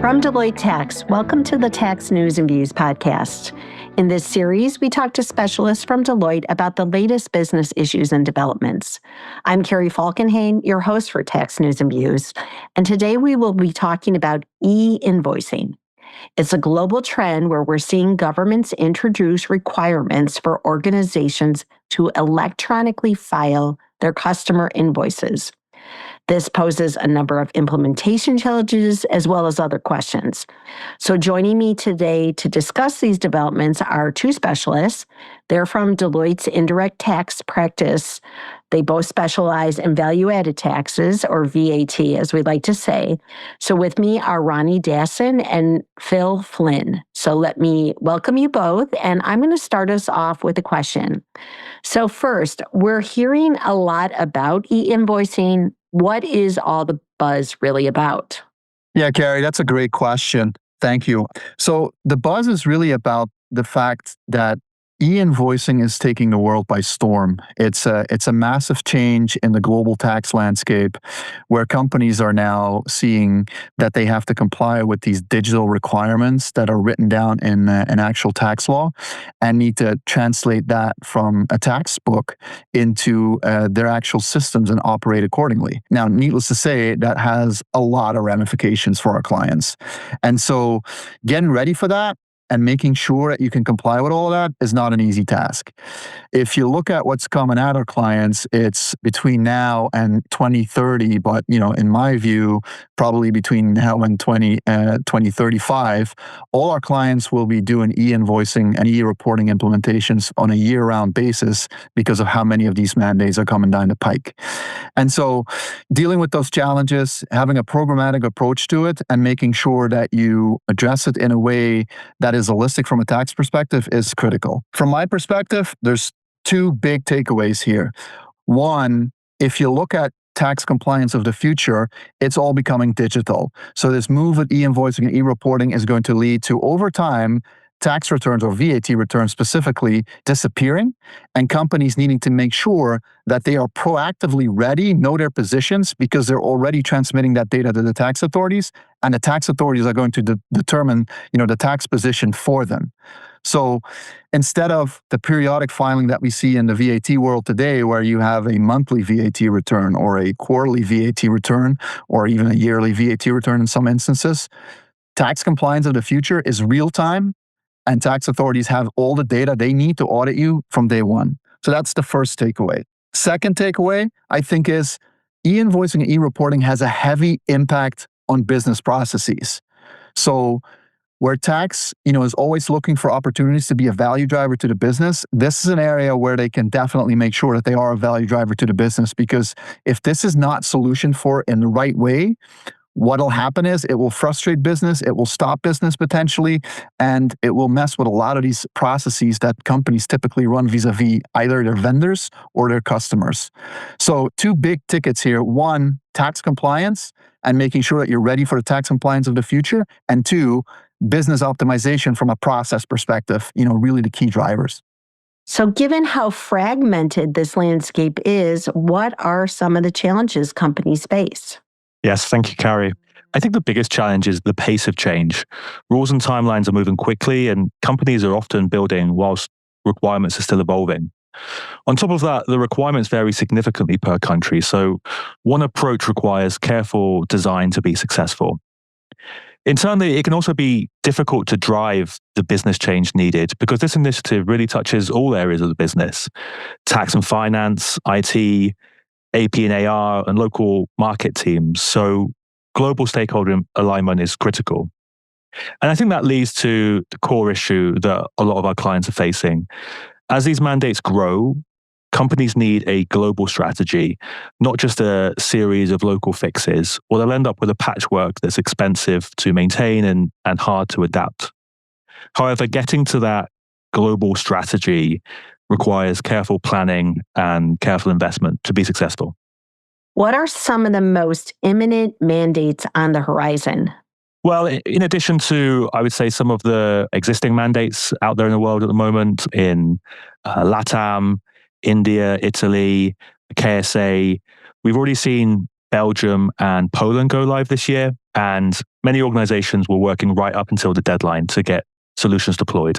From Deloitte Tax, welcome to the Tax News and Views podcast. In this series, we talk to specialists from Deloitte about the latest business issues and developments. I'm Carrie Falkenhayn, your host for Tax News and Views, and today we will be talking about e-invoicing. It's a global trend where we're seeing governments introduce requirements for organizations to electronically file their customer invoices. This poses a number of implementation challenges as well as other questions. So joining me today to discuss these developments are two specialists. They're from Deloitte's indirect tax practice. They both specialize in value-added taxes, or VAT, as we like to say. So with me are Ronnie Dasson and Phil Flynn. So let me welcome you both, and I'm going to start us off with a question. So first, we're hearing a lot about e-invoicing. What is all the buzz really about? Yeah, Carrie, that's a great question. Thank you. So the buzz is really about the fact that e-invoicing is taking the world by storm. It's a massive change in the global tax landscape where companies are now seeing that they have to comply with these digital requirements that are written down in an actual tax law and need to translate that from a tax book into their actual systems and operate accordingly. Now, needless to say, that has a lot of ramifications for our clients. And so getting ready for that and making sure that you can comply with all of that is not an easy task. If you look at what's coming at our clients, it's between now and 2030, but in my view, probably between now and 2035, all our clients will be doing e-invoicing and e-reporting implementations on a year-round basis because of how many of these mandates are coming down the pike. And so dealing with those challenges, having a programmatic approach to it, and making sure that you address it in a way that is holistic from a tax perspective is critical. From my perspective, there's two big takeaways here. One, if you look at tax compliance of the future, it's all becoming digital. So this move with e-invoicing and e-reporting is going to lead to, over time, tax returns, or VAT returns specifically, disappearing, and companies needing to make sure that they are proactively ready, know their positions, because they're already transmitting that data to the tax authorities, and the tax authorities are going to determine the tax position for them. So instead of the periodic filing that we see in the VAT world today, where you have a monthly VAT return or a quarterly VAT return or even a yearly VAT return in some instances, tax compliance of the future is real time, and tax authorities have all the data they need to audit you from day one. So that's the first takeaway. Second takeaway, I think, is e-invoicing and e-reporting has a heavy impact on business processes. So where tax, is always looking for opportunities to be a value driver to the business, this is an area where they can definitely make sure that they are a value driver to the business, because if this is not solutioned for in the right way, what'll happen is it will frustrate business, it will stop business potentially, and it will mess with a lot of these processes that companies typically run vis-a-vis either their vendors or their customers. So two big tickets here. One, tax compliance and making sure that you're ready for the tax compliance of the future. And two, business optimization from a process perspective, really the key drivers. So given how fragmented this landscape is, what are some of the challenges companies face? Yes, thank you, Carrie. I think the biggest challenge is the pace of change. Rules and timelines are moving quickly, and companies are often building whilst requirements are still evolving. On top of that, the requirements vary significantly per country, so one approach requires careful design to be successful. Internally, it can also be difficult to drive the business change needed because this initiative really touches all areas of the business: tax and finance, IT, AP and AR, and local market teams. So global stakeholder alignment is critical. And I think that leads to the core issue that a lot of our clients are facing. As these mandates grow, companies need a global strategy, not just a series of local fixes, or they'll end up with a patchwork that's expensive to maintain and hard to adapt. However, getting to that global strategy requires careful planning and careful investment to be successful. What are some of the most imminent mandates on the horizon? Well, in addition to, I would say, some of the existing mandates out there in the world at the moment in LATAM, India, Italy, KSA, we've already seen Belgium and Poland go live this year, and many organizations were working right up until the deadline to get solutions deployed.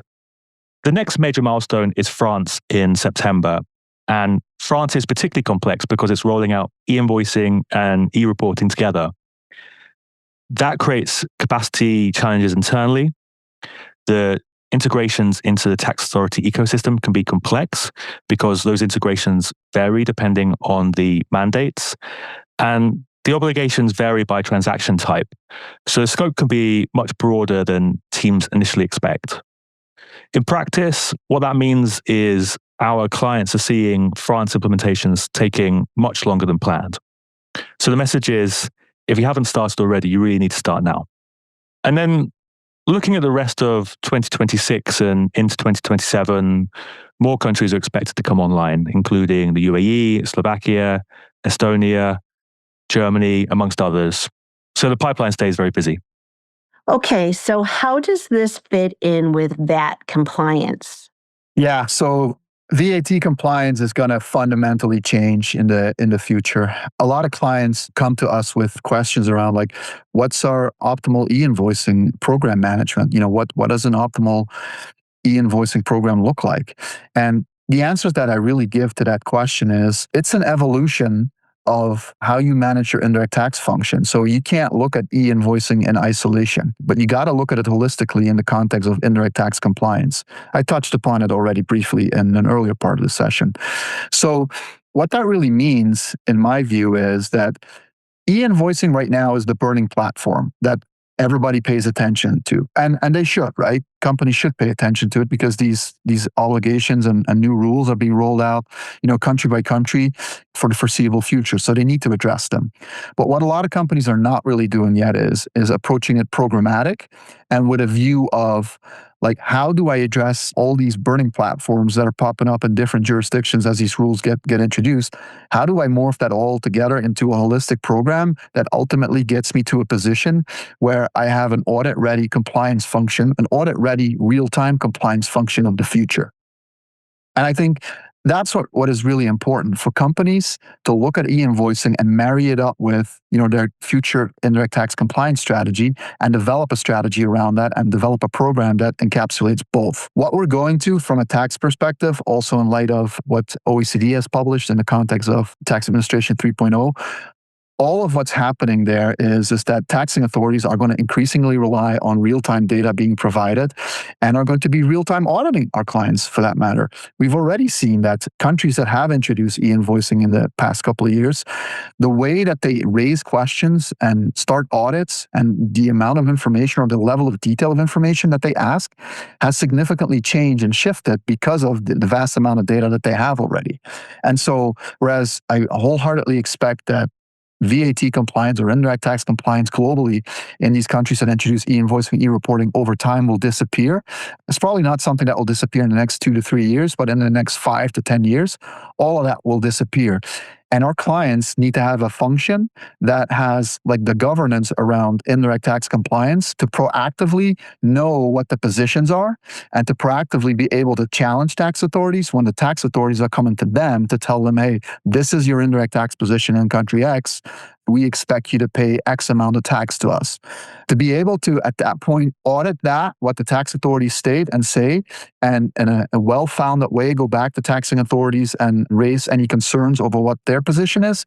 The next major milestone is France in September. And France is particularly complex because it's rolling out e-invoicing and e-reporting together. That creates capacity challenges internally. The integrations into the tax authority ecosystem can be complex because those integrations vary depending on the mandates. And the obligations vary by transaction type. So the scope can be much broader than teams initially expect. In practice, what that means is our clients are seeing France implementations taking much longer than planned. So the message is, if you haven't started already, you really need to start now. And then looking at the rest of 2026 and into 2027, more countries are expected to come online, including the UAE, Slovakia, Estonia, Germany, amongst others. So the pipeline stays very busy. Okay, so how does this fit in with VAT compliance? Yeah, so VAT compliance is going to fundamentally change in the future. A lot of clients come to us with questions around like, what's our optimal e-invoicing program management? What does an optimal e-invoicing program look like? And the answers that I really give to that question is it's an evolution of how you manage your indirect tax function. So you can't look at e-invoicing in isolation, but you got to look at it holistically in the context of indirect tax compliance. I touched upon it already briefly in an earlier part of the session. So what that really means, in my view, is that e-invoicing right now is the burning platform that everybody pays attention to. And they should, right? Companies should pay attention to it because these obligations and new rules are being rolled out, country by country for the foreseeable future. So they need to address them. But what a lot of companies are not really doing yet is approaching it programmatic and with a view of like, how do I address all these burning platforms that are popping up in different jurisdictions as these rules get introduced? How do I morph that all together into a holistic program that ultimately gets me to a position where I have an audit-ready compliance function, an audit-ready real-time compliance function of the future? And I think that's what is really important for companies to look at e-invoicing and marry it up with their future indirect tax compliance strategy and develop a strategy around that and develop a program that encapsulates both. What we're going to from a tax perspective, also in light of what OECD has published in the context of Tax Administration 3.0, all of what's happening there is that taxing authorities are going to increasingly rely on real-time data being provided and are going to be real-time auditing our clients for that matter. We've already seen that countries that have introduced e-invoicing in the past couple of years, the way that they raise questions and start audits and the amount of information or the level of detail of information that they ask has significantly changed and shifted because of the vast amount of data that they have already. And so, whereas I wholeheartedly expect that VAT compliance or indirect tax compliance globally in these countries that introduce e-invoicing, e-reporting over time will disappear. It's probably not something that will disappear in the next 2 to 3 years, but in the next 5 to 10 years, all of that will disappear. And our clients need to have a function that has like the governance around indirect tax compliance to proactively know what the positions are and to proactively be able to challenge tax authorities when the tax authorities are coming to them to tell them, hey, this is your indirect tax position in country X. We expect you to pay X amount of tax to us. To be able to, at that point, audit that, what the tax authorities state and say, and in a well-founded way, go back to taxing authorities and raise any concerns over what their position is,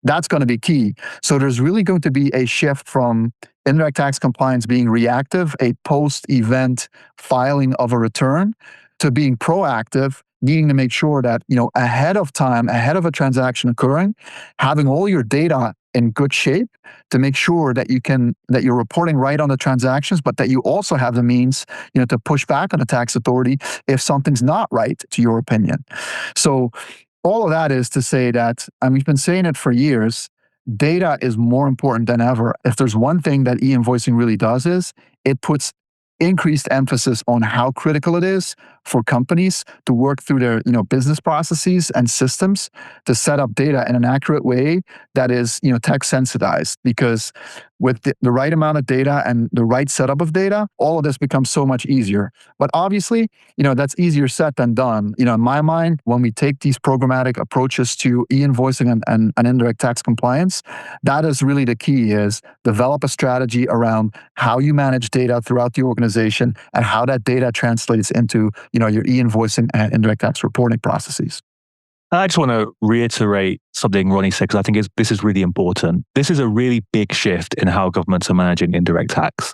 that's going to be key. So there's really going to be a shift from indirect tax compliance being reactive, a post-event filing of a return, to being proactive, needing to make sure that, ahead of time, ahead of a transaction occurring, having all your data in good shape to make sure that you're reporting right on the transactions, but that you also have the means, to push back on the tax authority if something's not right to your opinion. So all of that is to say that, and we've been saying it for years, data is more important than ever. If there's one thing that e-invoicing really does is it puts increased emphasis on how critical it is for companies to work through their business processes and systems to set up data in an accurate way that is tech sensitized. Because with the right amount of data and the right setup of data, all of this becomes so much easier. But obviously, that's easier said than done. In my mind, when we take these programmatic approaches to e-invoicing and indirect tax compliance, that is really the key: is develop a strategy around how you manage data throughout the organization and how that data translates into your e-invoicing and indirect tax reporting processes. I just want to reiterate something Ronnie said, because I think this is really important. This is a really big shift in how governments are managing indirect tax.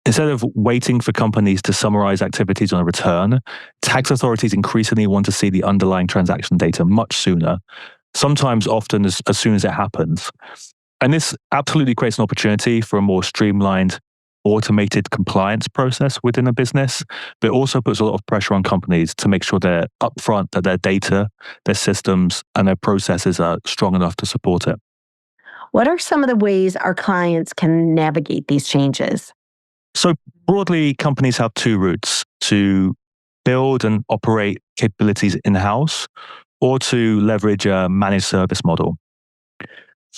Instead of waiting for companies to summarize activities on a return, tax authorities increasingly want to see the underlying transaction data much sooner, sometimes often as soon as it happens. And this absolutely creates an opportunity for a more streamlined, automated compliance process within a business, but it also puts a lot of pressure on companies to make sure they're upfront, that their data, their systems, and their processes are strong enough to support it. What are some of the ways our clients can navigate these changes? So broadly, companies have two routes: to build and operate capabilities in-house, or to leverage a managed service model.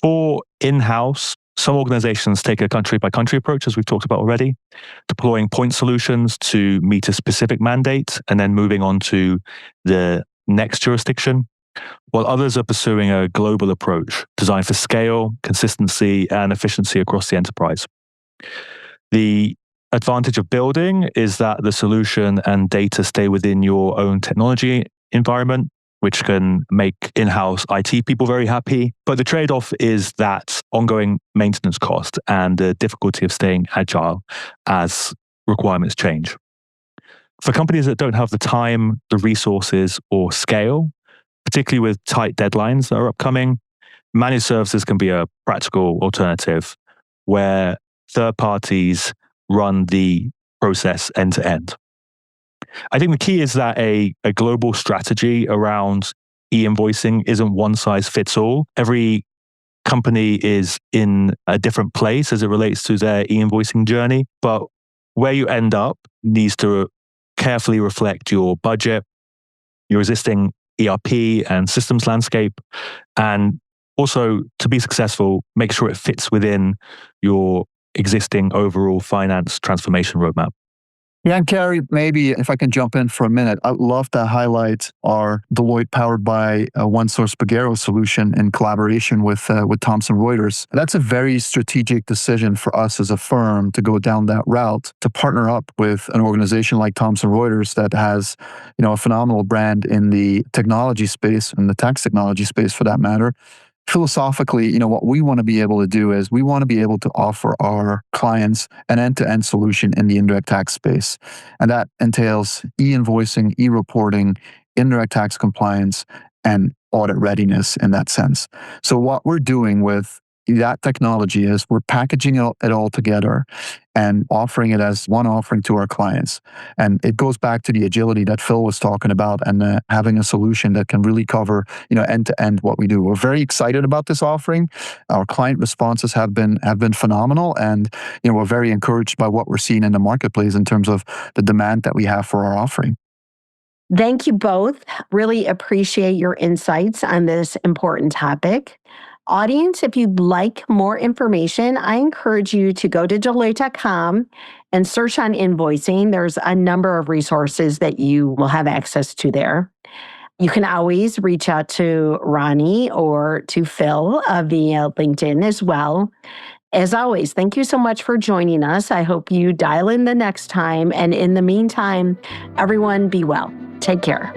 For in-house, some organizations take a country-by-country approach, as we've talked about already, deploying point solutions to meet a specific mandate and then moving on to the next jurisdiction, while others are pursuing a global approach designed for scale, consistency, and efficiency across the enterprise. The advantage of building is that the solution and data stay within your own technology environment, which can make in-house IT people very happy. But the trade-off is that ongoing maintenance cost and the difficulty of staying agile as requirements change. For companies that don't have the time, the resources, or scale, particularly with tight deadlines that are upcoming, managed services can be a practical alternative where third parties run the process end to end. I think the key is that a global strategy around e-invoicing isn't one size fits all. Every company is in a different place as it relates to their e-invoicing journey, but where you end up needs to carefully reflect your budget, your existing ERP and systems landscape, and also, to be successful, make sure it fits within your existing overall finance transformation roadmap. Yeah, and Carrie, maybe if I can jump in for a minute, I'd love to highlight our Deloitte powered by OneSource Pagero solution in collaboration with Thomson Reuters. That's a very strategic decision for us as a firm to go down that route, to partner up with an organization like Thomson Reuters that has, a phenomenal brand in the technology space, and the tax technology space for that matter. Philosophically, what we want to be able to do is we want to be able to offer our clients an end-to-end solution in the indirect tax space. And that entails e-invoicing, e-reporting, indirect tax compliance, and audit readiness in that sense. So what we're doing with that technology is we're packaging it all together and offering it as one offering to our clients. And it goes back to the agility that Phil was talking about, and having a solution that can really cover, end to end what we do. We're very excited about this offering. Our client responses have been phenomenal, and we're very encouraged by what we're seeing in the marketplace in terms of the demand that we have for our offering. Thank you both. Really appreciate your insights on this important topic. Audience, if you'd like more information, I encourage you to go to Deloitte.com and search on invoicing. There's a number of resources that you will have access to there. You can always reach out to Ronnie or to Phil via LinkedIn as well. As always, thank you so much for joining us. I hope you dial in the next time. And in the meantime, everyone be well. Take care.